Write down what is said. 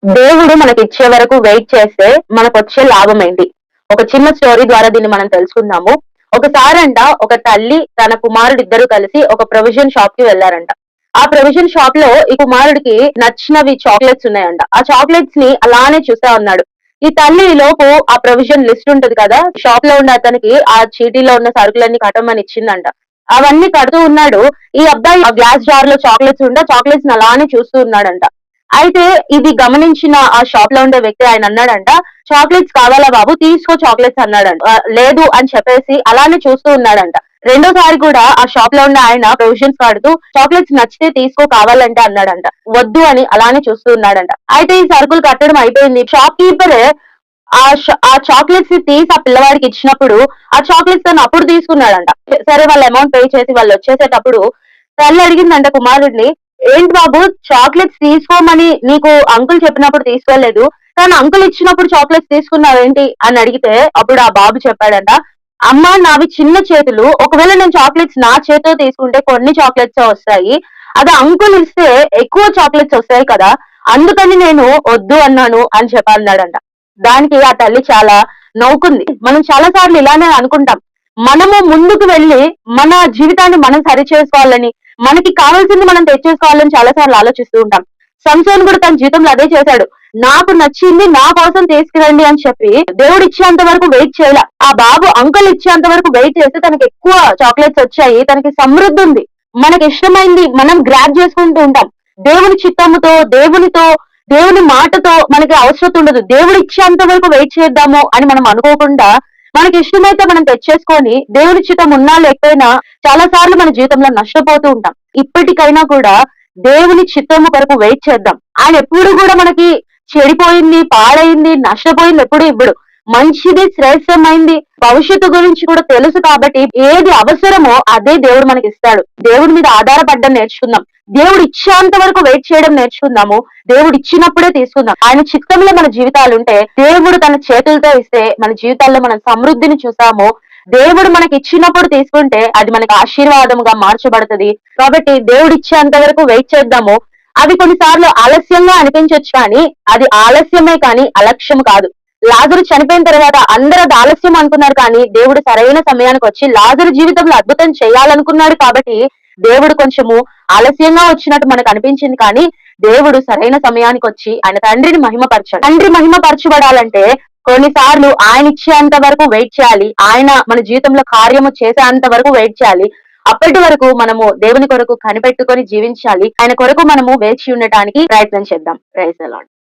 దేవుడు మనకిచ్చే వరకు వెయిట్ చేస్తే మనకొచ్చే లాభం ఏంటి? ఒక చిన్న స్టోరీ ద్వారా దీన్ని మనం తెలుసుకుందాము. ఒకసారంట ఒక తల్లి తన కుమారుడిద్దరూ కలిసి ఒక ప్రొవిజన్ షాప్‌కి వెళ్లారంట. ఆ ప్రొవిజన్ షాప్‌లో ఈ కుమారుడికి నచ్చినవి చాక్లెట్స్ ఉన్నాయంట. ఆ చాక్లెట్స్‌ని అలానే చూస్తా ఉన్నాడు. ఈ తల్లి ఈలోపు ఆ ప్రొవిజన్ లిస్ట్ ఉంటది కదా! షాప్‌లో ఉన్న అతనికి ఆ చీటీలో ఉన్న సరుకులన్నీ కట్టమని ఇచ్చిందంట. అవన్నీ కడుతూ ఉన్నాడు. ఈ అబ్బాయి ఆ గ్లాస్ జార్‌లో చాక్లెట్స్ ఉంటే ఆ చాక్లెట్స్‌ని అలానే చూస్తూ ఉన్నాడంట. అయితే ఇది గమనించిన ఆ షాప్ లో ఉండే వ్యక్తి ఆయన అన్నాడంట, చాక్లెట్స్ కావాలా బాబు తీసుకో చాక్లెట్స్ అన్నాడంట. లేదు అని చెప్పేసి అలానే చూస్తూ ఉన్నాడంట. రెండోసారి కూడా ఆ షాప్ లో ఉన్న ఆయన ప్రొవిజన్స్ వాడుతూ చాక్లెట్స్ నచ్చితే తీసుకో కావాలంటే అన్నాడంట. వద్దు అని అలానే చూస్తూ ఉన్నాడంట. అయితే ఈ సరుకులు కట్టడం అయిపోయింది. షాప్ కీపరే ఆ చాక్లెట్స్ ని తీసి ఆ పిల్లవాడికి ఇచ్చినప్పుడు ఆ చాక్లెట్స్ తను అప్పుడు తీసుకున్నాడంట. సరే వాళ్ళ అమౌంట్ పే చేసి వాళ్ళు వచ్చేసేటప్పుడు తల్లి అడిగిందంట కుమారుడిని, ఏంటి బాబు చాక్లెట్స్ తీసుకోమని నీకు అంకుల్ చెప్పినప్పుడు తీసుకోలేదు, కానీ అంకుల్ ఇచ్చినప్పుడు చాక్లెట్స్ తీసుకున్నావేంటి అని అడిగితే అప్పుడు ఆ బాబు చెప్పాడంట, అమ్మా నావి చిన్న చేతులు, ఒకవేళ నేను చాక్లెట్స్ నా చేతితో తీసుకుంటే కొన్ని చాక్లెట్స్ వస్తాయి, అదే అంకుల్ ఇస్తే ఎక్కువ చాక్లెట్స్ వస్తాయి కదా, అందుకని నేను వద్దు అన్నాను అని చెప్పన్నాడంట. దానికి ఆ తల్లి చాలా నవ్వుకుంది. మనం చాలా సార్లు ఇలానే అనుకుంటాం. మనము ముందుకు వెళ్లి మన జీవితాన్ని మనం సరి చేసుకోవాలని, మనకి కావాల్సింది మనం తెచ్చేసుకోవాలని చాలా సార్లు ఆలోచిస్తూ ఉంటాం. సంసోన్ కూడా తన జీవితంలో అదే చేశాడు. నాకు నచ్చింది నా కోసం తీసుకురండి అని చెప్పి దేవుడు ఇచ్చేంత వరకు వెయిట్ చేయలే. ఆ బాబు అంకుల్ ఇచ్చేంత వరకు వెయిట్ చేస్తే తనకి ఎక్కువ చాక్లెట్స్ వచ్చాయి. తనకి సమృద్ధి ఉంది. మనకి ఇష్టమైంది మనం గ్రాబ్ చేసుకుంటూ ఉంటాం. దేవుని చిత్తముతో, దేవుని మాటతో మనకి అవసరం ఉండదు. దేవుడు ఇచ్చేంత వరకు వెయిట్ చేద్దాము అని మనం అనుకోకుండా మనకి ఇష్టమైతే మనం తెచ్చేసుకొని దేవుని చిత్తం ఉన్నా లేకపోయినా చాలా సార్లు మన జీవితంలో నష్టపోతూ ఉంటాం. ఇప్పటికైనా కూడా దేవుని చిత్తము కొరకు వెయిట్ చేద్దాం. ఆయన ఎప్పుడు కూడా మనకి చెడిపోయింది, పాడైంది, నష్టపోయింది ఎప్పుడు ఇవ్వడు. మంచిది, శ్రేష్టమైంది, భవిష్యత్తు గురించి కూడా తెలుసు కాబట్టి ఏది అవసరమో అదే దేవుడు మనకి ఇస్తాడు. దేవుడి మీద ఆధారపడడం నేర్చుకుందాం. దేవుడు ఇచ్చేంత వరకు వెయిట్ చేయడం నేర్చుకుందాము. దేవుడు ఇచ్చినప్పుడే తీసుకుందాం. ఆయన చిత్తంలో మన జీవితాలు ఉంటే దేవుడు తన చేతులతో ఇస్తే మన జీవితాల్లో మనం సమృద్ధిని చూసాము. దేవుడు మనకి ఇచ్చినప్పుడు తీసుకుంటే అది మనకి ఆశీర్వాదముగా మార్చబడుతుంది. కాబట్టి దేవుడు ఇచ్చేంత వరకు వెయిట్ చేద్దాము. అవి కొన్నిసార్లు ఆలస్యంగా అనిపించొచ్చు కానీ అది ఆలస్యమే కానీ అలక్ష్యం కాదు. లాజరు చనిపోయిన తర్వాత అందరూ అది ఆలస్యం అనుకున్నారు కానీ దేవుడు సరైన సమయానికి వచ్చి లాజరు జీవితంలో అద్భుతం చేయాలనుకున్నాడు కాబట్టి దేవుడు కొంచెము ఆలస్యంగా వచ్చినట్టు మనకు అనిపించింది కానీ దేవుడు సరైన సమయానికి వచ్చి ఆయన తండ్రిని మహిమపరచాడు. తండ్రి మహిమపరచబడాలంటే కొన్నిసార్లు ఆయన ఇచ్చేంత వరకు వెయిట్ చేయాలి. ఆయన మన జీవితంలో కార్యము చేసేంత వరకు వెయిట్ చేయాలి. అప్పటి వరకు మనము దేవుని కొరకు కనిపెట్టుకొని జీవించాలి. ఆయన కొరకు మనము వేచి ఉండటానికి ప్రయత్నం చేద్దాం. Praise the lord.